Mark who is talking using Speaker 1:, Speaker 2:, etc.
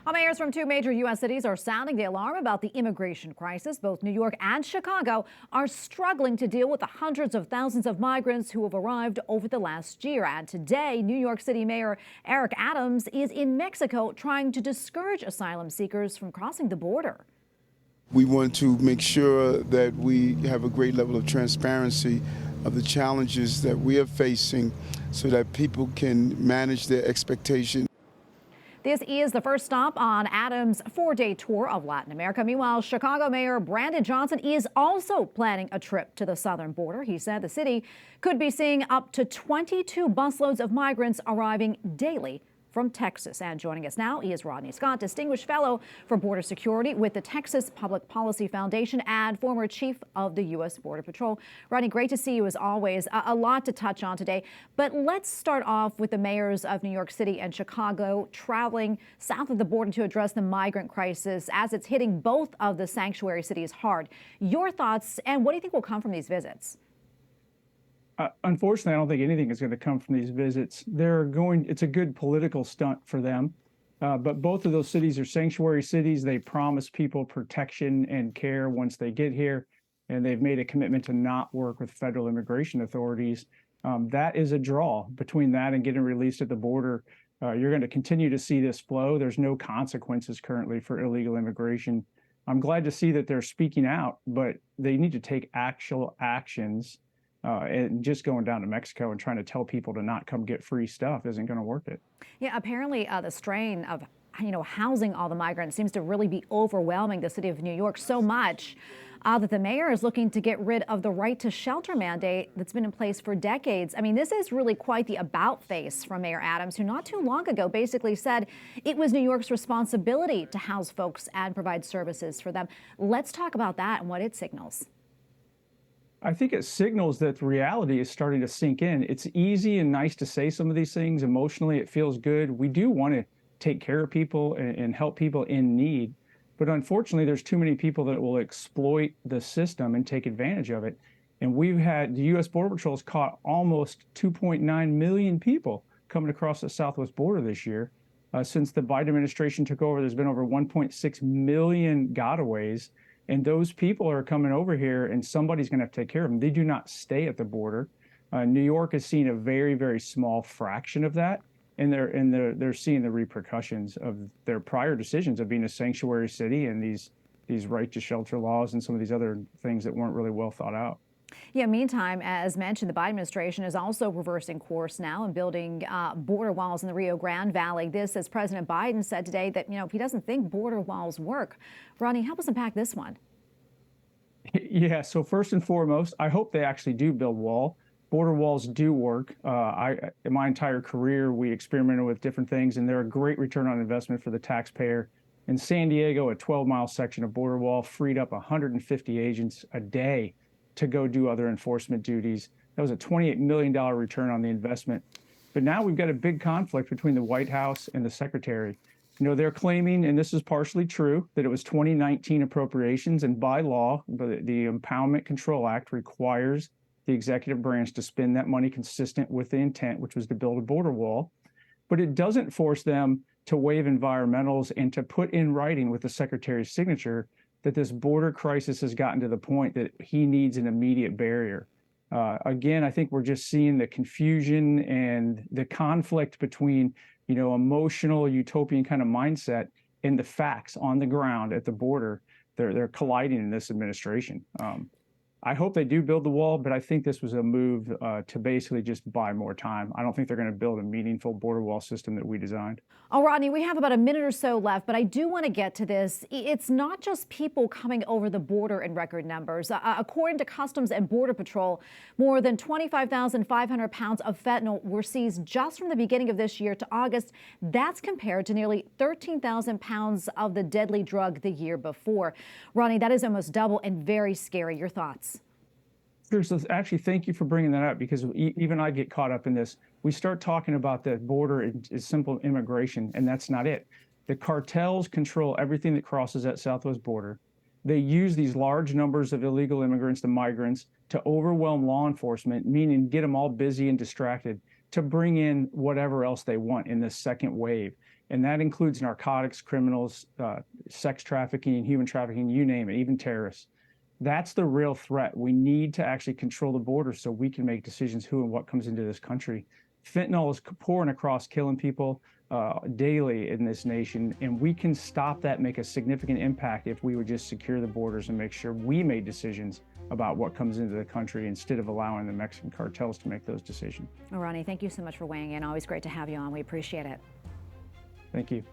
Speaker 1: Well, mayors from two major U.S. cities are sounding the alarm about the immigration crisis. Both New York and Chicago are struggling to deal with the hundreds of thousands of migrants who have arrived over the last year. And today, New York City Mayor Eric Adams is in Mexico trying to discourage asylum seekers from crossing the border.
Speaker 2: We want to make sure that we have a great level of transparency of the challenges that we are facing so that people can manage their expectations.
Speaker 1: This is the first stop on Adams' four-day tour of Latin America. Meanwhile, Chicago Mayor Brandon Johnson is also planning a trip to the southern border. He said the city could be seeing up to 22 busloads of migrants arriving daily from Texas. And joining us now is Rodney Scott, Distinguished Fellow for Border Security with the Texas Public Policy Foundation and former Chief of the U.S. Border Patrol. Rodney, great to see you as always. A lot to touch on today, but let's start off with the mayors of New York City and Chicago traveling south of the border to address the migrant crisis as it's hitting both of the sanctuary cities hard. Your thoughts, and what do you think will come from these visits?
Speaker 3: Unfortunately, I don't think anything is going to come from these visits. It's a good political stunt for them. But both of those cities are sanctuary cities. They promise people protection and care once they get here, and they've made a commitment to not work with federal immigration authorities. That is a draw. Between that and getting released at the border, you're going to continue to see this flow. There's no consequences currently for illegal immigration. I'm glad to see that they're speaking out, but they need to take actual actions. And just going down to Mexico and trying to tell people to not come get free stuff isn't going to work it.
Speaker 1: Yeah, apparently the strain of housing all the migrants seems to really be overwhelming the city of New York so much that the mayor is looking to get rid of the right to shelter mandate that's been in place for decades. I mean, this is really quite the about face from Mayor Adams, who not too long ago basically said it was New York's responsibility to house folks and provide services for them. Let's talk about that and what it signals.
Speaker 3: I think it signals that the reality is starting to sink in. It's easy and nice to say some of these things. Emotionally, it feels good. We do want to take care of people and help people in need. But unfortunately, there's too many people that will exploit the system and take advantage of it. And the U.S. Border Patrol has caught almost 2.9 million people coming across the southwest border this year. Since the Biden administration took over, there's been over 1.6 million gotaways. And those people are coming over here, and somebody's going to have to take care of them. They do not stay at the border. New York has seen a very, very small fraction of that, and they're seeing the repercussions of their prior decisions of being a sanctuary city and these right to shelter laws and some of these other things that weren't really well thought out.
Speaker 1: Yeah, meantime, as mentioned, the Biden administration is also reversing course now and building border walls in the Rio Grande Valley. This, as President Biden said today, that, he doesn't think border walls work. Rodney, help us unpack this one.
Speaker 3: Yeah, so first and foremost, I hope they actually do build wall. Border walls do work. In my entire career, we experimented with different things, and they're a great return on investment for the taxpayer. In San Diego, a 12-mile section of border wall freed up 150 agents a day to go do other enforcement duties. That was a $28 million return on the investment. But now we've got a big conflict between the White House and the Secretary. They're claiming, and this is partially true, that it was 2019 appropriations, and by law, the Impoundment Control Act requires the executive branch to spend that money consistent with the intent, which was to build a border wall. But it doesn't force them to waive environmentals and to put in writing with the Secretary's signature that this border crisis has gotten to the point that he needs an immediate barrier. Again, I think we're just seeing the confusion and the conflict between, emotional utopian kind of mindset and the facts on the ground at the border. They're colliding in this administration. I hope they do build the wall, but I think this was a move to basically just buy more time. I don't think they're going to build a meaningful border wall system that we designed.
Speaker 1: Oh, Rodney, we have about a minute or so left, but I do want to get to this. It's not just people coming over the border in record numbers. According to Customs and Border Patrol, more than 25,500 pounds of fentanyl were seized just from the beginning of this year to August. That's compared to nearly 13,000 pounds of the deadly drug the year before. Rodney, that is almost double and very scary. Your thoughts?
Speaker 3: So actually, thank you for bringing that up, because even I get caught up in this. We start talking about the border as simple immigration, and that's not it. The cartels control everything that crosses that southwest border. They use these large numbers of illegal immigrants, the migrants, to overwhelm law enforcement, meaning get them all busy and distracted to bring in whatever else they want in this second wave. And that includes narcotics, criminals, sex trafficking, human trafficking, you name it, even terrorists. That's the real threat. We need to actually control the border so we can make decisions who and what comes into this country. Fentanyl is pouring across, killing people daily in this nation, and we can stop that, make a significant impact if we would just secure the borders and make sure we made decisions about what comes into the country instead of allowing the Mexican cartels to make those decisions.
Speaker 1: Well, Rodney, thank you so much for weighing in. Always great to have you on. We appreciate it.
Speaker 3: Thank you.